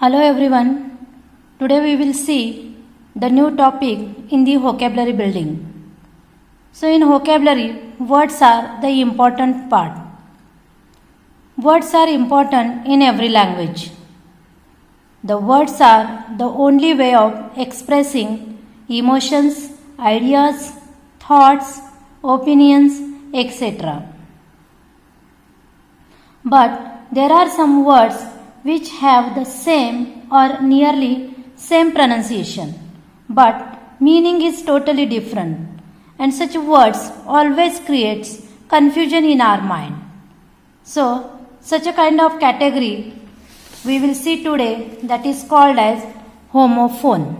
Hello everyone. Today we will see the new topic in the vocabulary building. So in vocabulary, words are the important part. Words are important in every language. The words are the only way of expressing emotions, ideas, thoughts, opinions, etc. But there are some words which have the same or nearly same pronunciation, but meaning is totally different, and such words always creates confusion in our mind. So such a kind of category we will see today, that is called as homophone.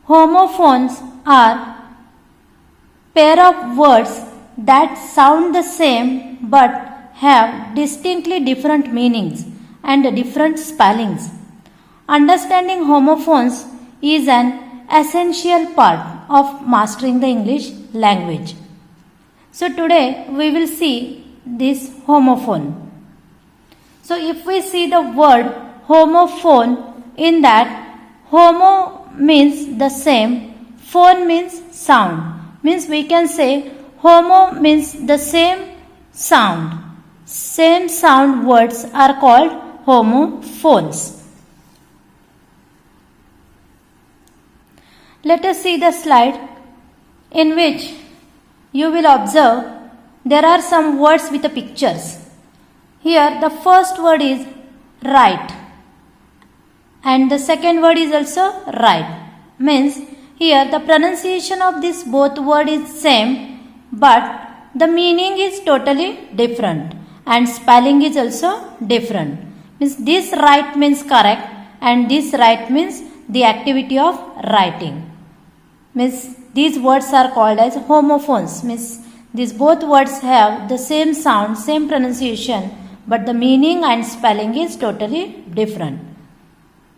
Homophones are pair of words that sound the same but have distinctly different meanings and different spellings. Understanding homophones is an essential part of mastering the English language. So today we will see this homophone. So if we see the word homophone, in that homo means the same, phone means sound. Means we can say homo means the same sound. Same sound words are called homophones. Let us see the slide in which you will observe there are some words with the pictures. Here the first word is right and the second word is also right. Means here the pronunciation of this both word is same but the meaning is totally different and spelling is also different. Means this right means correct and this right means the activity of writing. Means these words are called as homophones. Means these both words have the same sound, same pronunciation, but the meaning and spelling is totally different.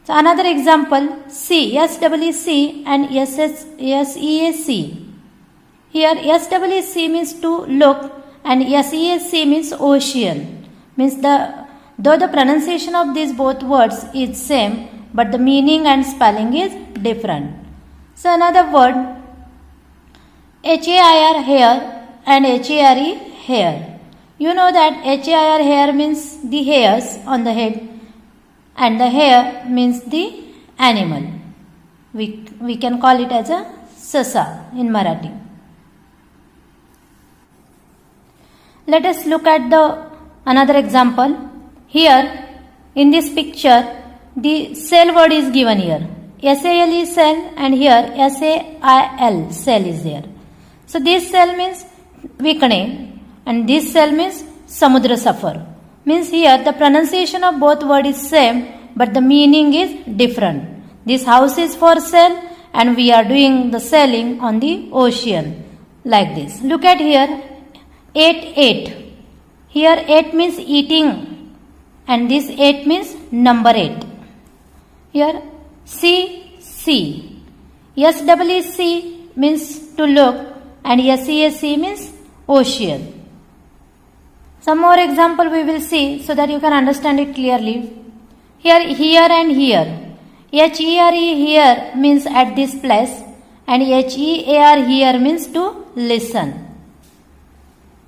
So another example, see, SEEC and SEAC. Here SEEC means to look and SEAC means ocean. Means though the pronunciation of these both words is same, but the meaning and spelling is different. So another word, HAIR hair and HARE hair. You know that HAIR hair means the hairs on the head and the hair means the animal. We can call it as a sasa in Marathi. Let us look at another example. Here in this picture the cell word is given here. SAL is cell and here SAIL cell is there. So this cell means Vikane and this cell means Samudra Safar. Means here the pronunciation of both word is same but the meaning is different. This house is for sale and we are doing the selling on the ocean like this. Look at here, 8. Here 8 means eating and this 8 means number 8. Here C. SEEC means to look and SEAC means ocean. Some more example we will see so that you can understand it clearly. Here and here. HERE here means at this place and HEAR here means to listen.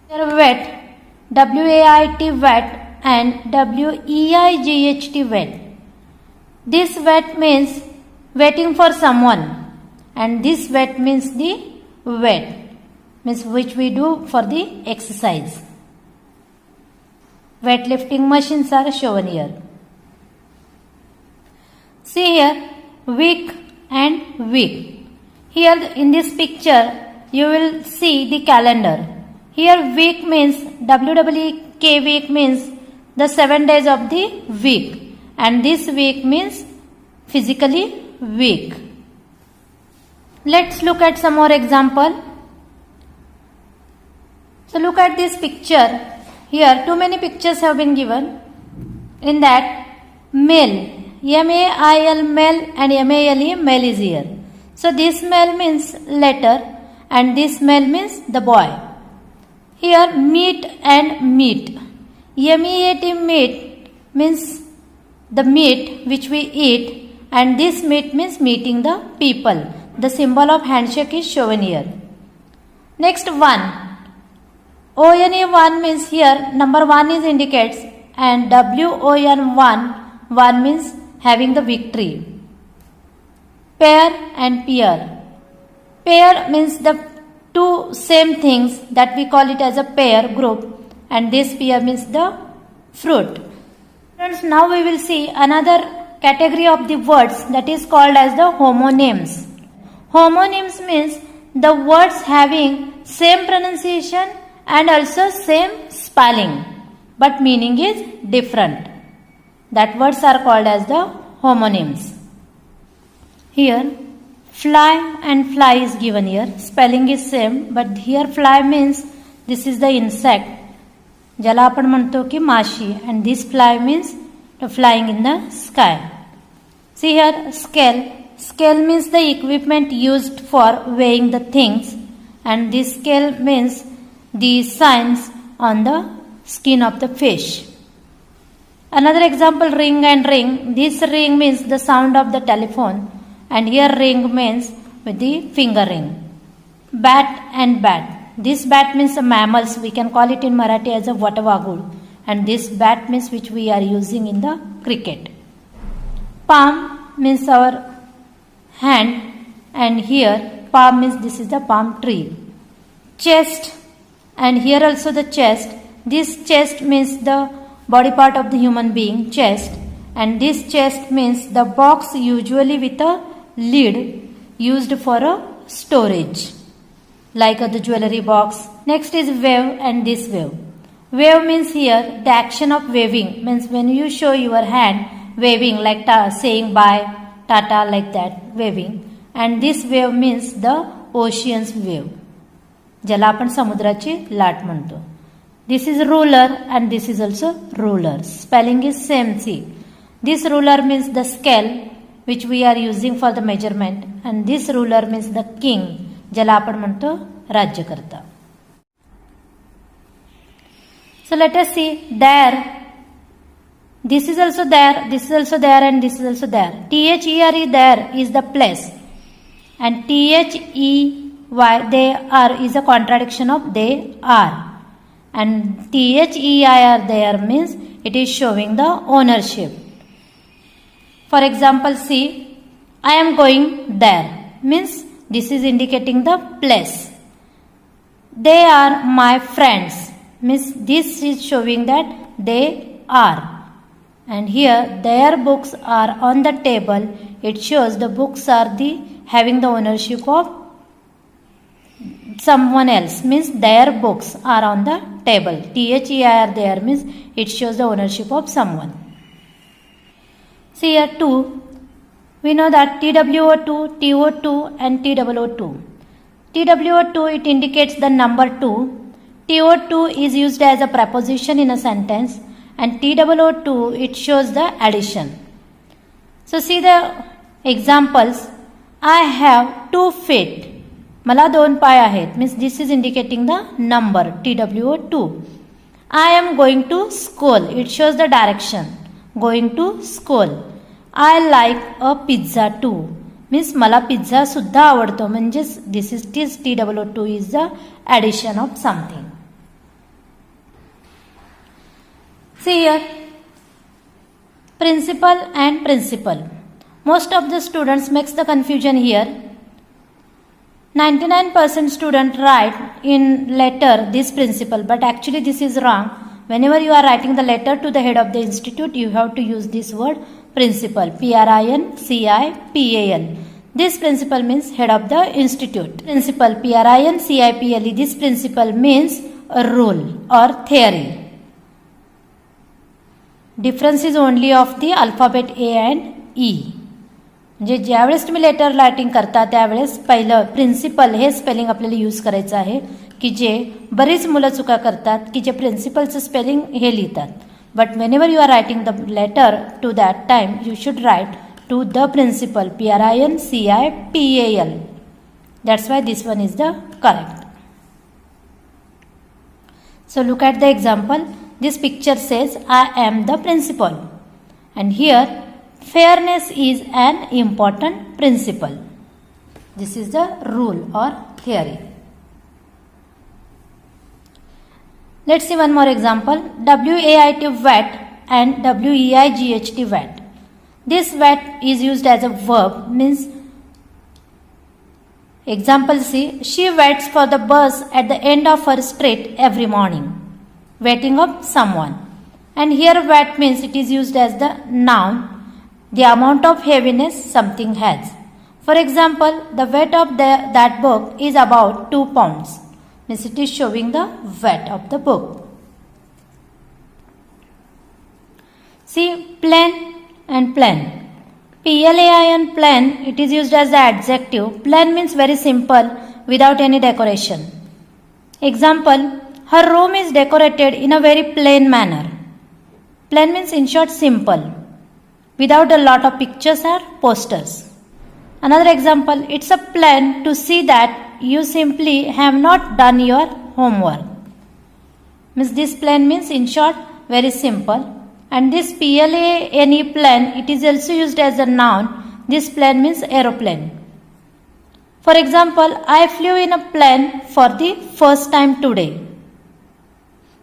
Here wet, WAIT wet and WEIGHT wet. This wet means waiting for someone and this wet means the wet means which we do for the exercise. Weightlifting machines are shown here. See here week and week. Here in this picture you will see the calendar. Here week means WEEK week means the 7 days of the week and this week means physically weak. Let's look at some more example. So look at this picture. Here too many pictures have been given. In that male, MAIL male and MALE male is here. So this male means letter and this male means the boy. Here meat and meat. MEAT meat means the meat which we eat, and this meat means meeting the people. The symbol of handshake is shown here. Next, one. ONE 1 means here number 1 is indicates, and WON 1 means having the victory. Pair and peer. Pair means the two same things, that we call it as a pair group, and this pear means the fruit. Friends, now we will see another category of the words that is called as the homonyms. Homonyms means the words having same pronunciation and also same spelling, but meaning is different. That words are called as the homonyms. Here fly and fly is given here. Spelling is same, but here fly means this is the insect, ज्याला आपण म्हणतो की माशी, and this fly means the flying in the sky. See here scale. Scale means the equipment used for weighing the things, and this scale means the signs on the skin of the fish. Another example, ring and ring. This ring means the sound of the telephone, and here ring means with the finger ring. Bat and bat. This bat means the mammals. We can call it in Marathi as a vatavagul, and this bat means which we are using in the cricket. Palm means our hand, and here palm means this is the palm tree. Chest, and here also the chest. This chest means the body part of the human being, chest, and this chest means the box usually with a lid used for a storage, like the jewelry box. Next is wave, and this wave. Wave means here the action of waving, means when you show your hand waving like saying bye, tata, like that waving. And this wave means the ocean's wave, ज्याला आपण समुद्राची लाट म्हणतो. This is ruler, and this is also ruler. Spelling is same. See, this ruler means the scale which we are using for the measurement, and this ruler means the king, ज्याला आपण म्हणतो राज्यकर्ता. So let us see there. This is also there, this is also there, and this is also there. THERE, there is the place, and THEY, they are, is a contradiction of they are, and THEIR, there means it is showing the ownership. For example, see, I am going there means this is indicating the place. They are my friends means this is showing that they are. And here their books are on the table. It shows the books are the having the ownership of someone else, means their books are on the table. THEIR, there means it shows the ownership of someone. See here 2. We know that TWO2, TO2 and TOO2. TWO2, it indicates the number 2. TO2 is used as a preposition in a sentence, and TOO2, it shows the addition. So see the examples. I have 2 feet. मला 2 पाय आहेत, means this is indicating the number TWO2. I am going to school. It shows the direction. Going to school. I like a pizza too. Means मला pizza सुद्धा आवडतो, म्हणजेच this is TWO2 is the addition of something. See here, principal and principal. Most of the students makes the confusion here. 99% student write in letter this principal, but actually this is wrong. Whenever you are writing the letter to the head of the institute, you have to use this word principal, PRINCIPAL. This principal means head of the institute. Principal, PRINCIPAL. This principal means a rule or theory. Difference is only of the alphabet A and E. म्हणजे ज्यावेळेस तुम्ही letter writing करता त्यावेळेस पहिलं principal हे spelling आपल्याला use करायचं आहे, की जे बरीच मुलं चुका करतात की जे प्रिन्सिपलचं स्पेलिंग हे लिहितात. But whenever you are writing the letter to that time, you should write to the principal, PRINCIPAL. That's why this one is the correct. So look at the example. This picture says I am the principal, And here fairness is an important principle. This is the rule or theory. Let's see one more example. WAIT wet and WEIGHT wet. This wet is used as a verb, means example C. She waits for the bus at the end of her street every morning. Waiting up someone. And here wet means it is used as the noun, the amount of heaviness something has. For example, the weight of that book is about 2 pounds. Means it is showing the weight of the book. See, plain and plain. PLAIN plain, it is used as the adjective. Plain means very simple without any decoration. Example, her room is decorated in a very plain manner. Plain means in short simple, without a lot of pictures or posters. Another example, it's a plain to see that you simply have not done your homework. Means this plain means in short very simple. And this PLANE plain, it is also used as a noun. This plane means aeroplane. For example, I flew in a plane for the first time today.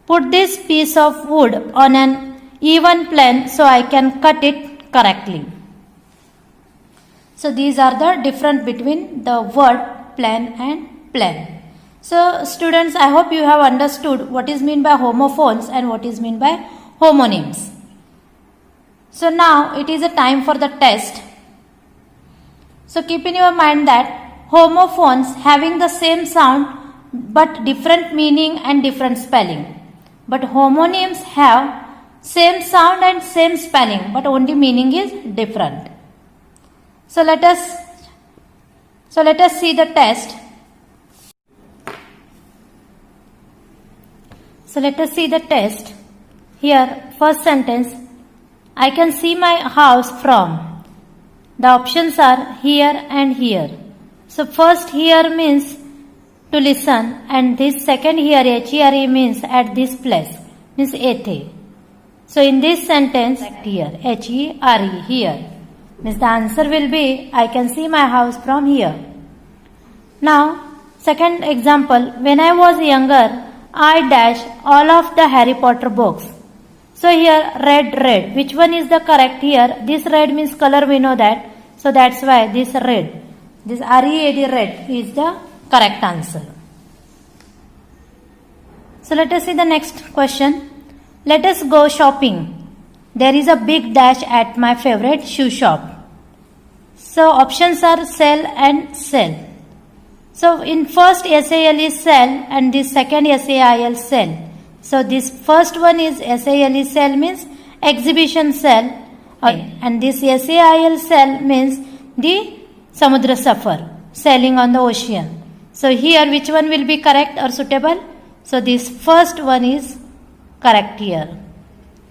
Put this piece of wood on an even plane so I can cut it correctly. So these are the difference between the word plane and plane. So students, I hope you have understood what is meant by homophones and what is meant by homonyms. So now it is a time for the test. So keep in your mind that homophones having the same sound but different meaning and different spelling. But homonyms have same sound and same spelling but only meaning is different. So let us see the test. So let us see the test. Here, first sentence, I can see my house from. The options are here and here. So first here means to listen, and this second here, HERE, means at this place, means ethe. So in this sentence, here, HERE, here, means the answer will be, I can see my house from here. Now, second example, when I was younger, I dash all of the Harry Potter books. So here, red. Which one is the correct here? This red means color, we know that. So that's why this red, this RED, red, is the correct answer. So let us see the next question. Let us go shopping. There is a big dash at my favorite shoe shop. So options are sell and sell. So in first SAL is sell and this second SAIL sell. So this first one is SAL sell means exhibition sell, and this SAIL sell means the Samudra Safar, sailing on the ocean. So here which one will be correct or suitable? So this first one is correct here.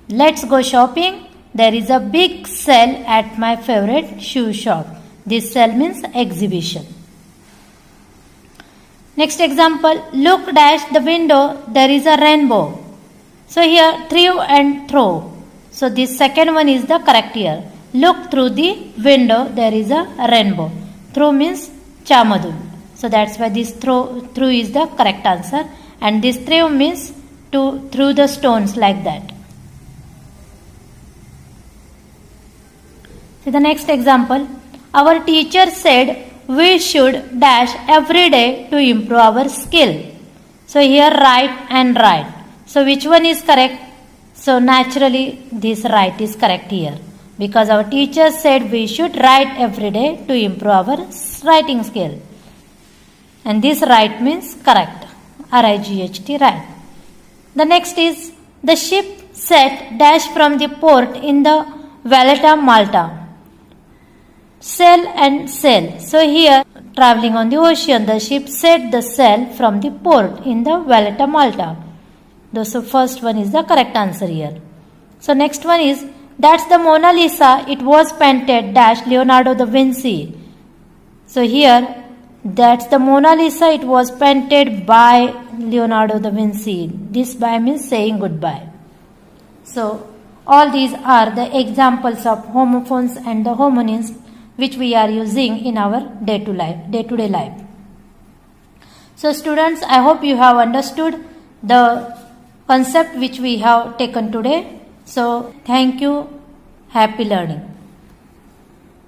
Let's go shopping. There is a big sale at my favorite shoe shop. This sale means exhibition. Next example, look dash the window, there is a rainbow. So here through and throw. So this second one is the correct here. Look through the window, there is a rainbow. Through means chamadul. So that's why this through is the correct answer. And this through means to through the stones like that. See the next example. Our teacher said we should dash every day to improve our skill. So here write and write. So which one is correct? So naturally this write is correct here. Because our teacher said we should write every day to improve our writing skill. And this write means correct. RIGHT, right. The next is the ship set dash from the port in the Valletta, Malta. Sail and sail. So here traveling on the ocean, the ship set the sail from the port in the Valletta, Malta. So first one is the correct answer here. So next one is that's the Mona Lisa. It was painted dash Leonardo da Vinci. So here that's the Mona Lisa. It was painted by Leonardo da Vinci. This by means saying goodbye. So All these are the examples of homophones and the homonyms which we are using in our day-to-day life. So students, I hope you have understood the concept which we have taken today. So thank you. Happy learning.